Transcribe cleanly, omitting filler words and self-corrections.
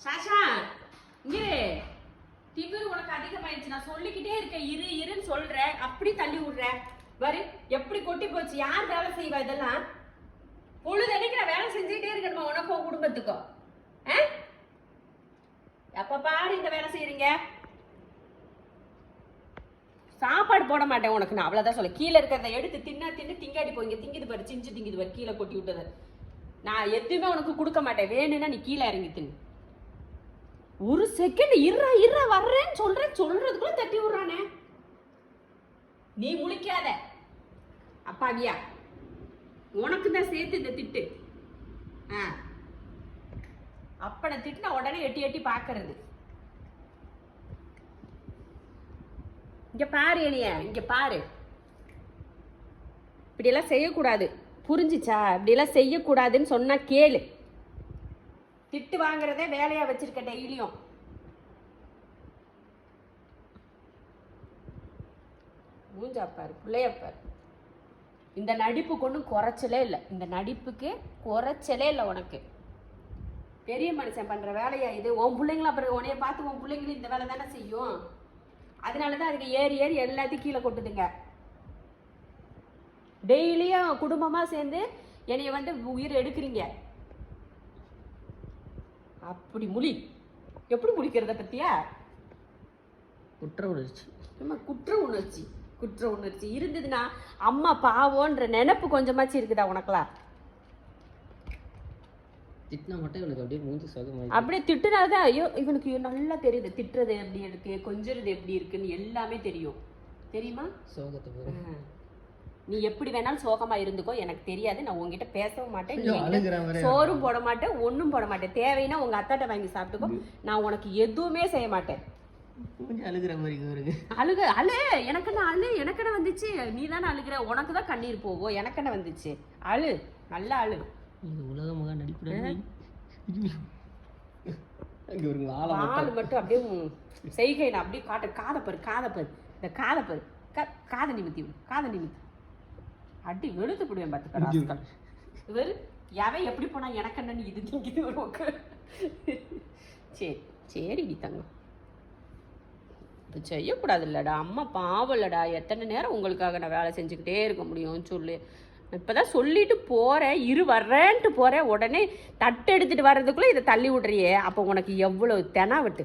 சாஷா இங்கே திமிரு உனக்கு அதிகமாயிடுச்சு. நான் சொல்லிக்கிட்டே இருக்கேன் இரு இருன்னு சொல்றேன், அப்படி தள்ளி விடுறேன். பாரு எப்படி கொட்டி போச்சு. யார் வேலை செய்வா இதெல்லாம்? பொழுதன்னைக்கு நான் வேலை செஞ்சுக்கிட்டே இருக்கணுமா உனக்கும் உன் குடும்பத்துக்கும்? எப்ப பாரு இந்த வேலை செய்யறீங்க. சாப்பாடு போட மாட்டேன் உனக்கு, நான் அவ்வளவுதான் சொல்ல. கீழே இருக்கிறத எடுத்து தின்னு திங்காடி போய் திங்குது பாரு, சிஞ்சு திங்குது பாரு, கீழே கொட்டி விட்டது. நான் எதுவுமே உனக்கு கொடுக்க மாட்டேன். வேணும்னா நீ கீழே இறங்கி தின்னு. ஒரு செகண்ட் இருறா வர்றேன்னு சொல்றதுக்குள்ள தட்டி விடுறானே. நீ முழிக்காத அப்பாவியா, உனக்கு தான் சேர்த்து இந்த திட்டு. அப்பனை திட்டுனா உடனே எட்டி எட்டி பாக்குறது. இங்க பாரு எனிய, இங்க பாரு. இப்படியெல்லாம் செய்யக்கூடாது, புரிஞ்சிச்சா? இப்படியெல்லாம் செய்யக்கூடாதுன்னு சொன்னா கேளு. திட்டு வாங்குறதே வேலையா வச்சிருக்க டெய்லியும். மூஞ்சாப்பாரு, பிள்ளையப்பாரு. இந்த நடிப்புக்கு ஒன்றும் குறைச்சலே இல்லை. இந்த நடிப்புக்கு குறைச்சலே இல்லை உனக்கு. பெரிய மனுஷன் பண்ற வேலையா இது? உன் பிள்ளைங்களும் அப்புறம் உன்னைய பார்த்து உன் பிள்ளைங்களும் இந்த வேலை தானே செய்யும். அதனாலதான் அதுக்கு ஏறி ஏறி எல்லாத்தையும் கீழே கொட்டுதுங்க. டெய்லியும் குடும்பமா சேர்ந்து என்னைய உயிர் எடுக்கிறீங்க. அப்படி முழி. எப்படி முழிக்கிறத பத்தியா? குற்ற உணர்ச்சி. குற்ற உணர்ச்சி இருந்ததுன்னா அம்மா பாவோன்ற நினைப்பு கொஞ்சமாச்சு இருக்குதா உனக்குலாம்? திட்டினா மட்டும் இவனுக்கு அப்படியே மூஞ்சி சோகமாயி. அப்படியே திட்டுனாதான் ஐயோ இவனுக்கு நல்லா தெரியுது. திட்டுறது எப்படி இருக்கு, கொஞ்சறது எப்படி இருக்குன்னு எல்லாமே தெரியும். தெரியுமா? சோகத்தை நீ எப்படி வேணாலும் சோகமா இருந்துக்கோ, எனக்கு தெரியாது. நான் உங்ககிட்ட பேசவும் மாட்டேன், சோறும் போட மாட்டேன், ஒன்னும் போட மாட்டேன். தேவைன்னா உங்க அத்தாட்ட வாங்கி சாப்பிட்டுக்கோ. நான் உனக்கு எதுவுமே செய்ய மாட்டேன். அழுகிற மாதிரி அழு. எனக்கென்ன வந்துச்சு? நீ தானே அழுகிற, உனக்கு தான் கண்ணீர் போகும். எனக்கென்ன வந்துச்சு? அழு, நல்லா அழு. உலக மகா நடிப்பு மட்டும் அப்படியே செய்கை நான் அப்படியே காட்ட. காதப்பரு இந்த காதை நிமித்தி அடி வெளுத்து போடுவேன் பார்த்துக்க. இவர் எவன் எப்படி போனா எனக்கு என்னன்னு இது திங்கிது. சரி நீ தங்கம், இப்போ செய்யக்கூடாது இல்லடா. அம்மா பாவம் இல்லடா. எத்தனை நேரம் உங்களுக்காக நான் வேலை செஞ்சுக்கிட்டே இருக்க முடியும்னு சொல்லு. இப்போதான் சொல்லிட்டு போகிறேன், வர்றேன்ட்டு போகிறேன். உடனே தட்டு எடுத்துகிட்டு வர்றதுக்குள்ளே இதை தள்ளி விட்றியே. அப்போ உனக்கு எவ்வளோ தெனாவட்டு.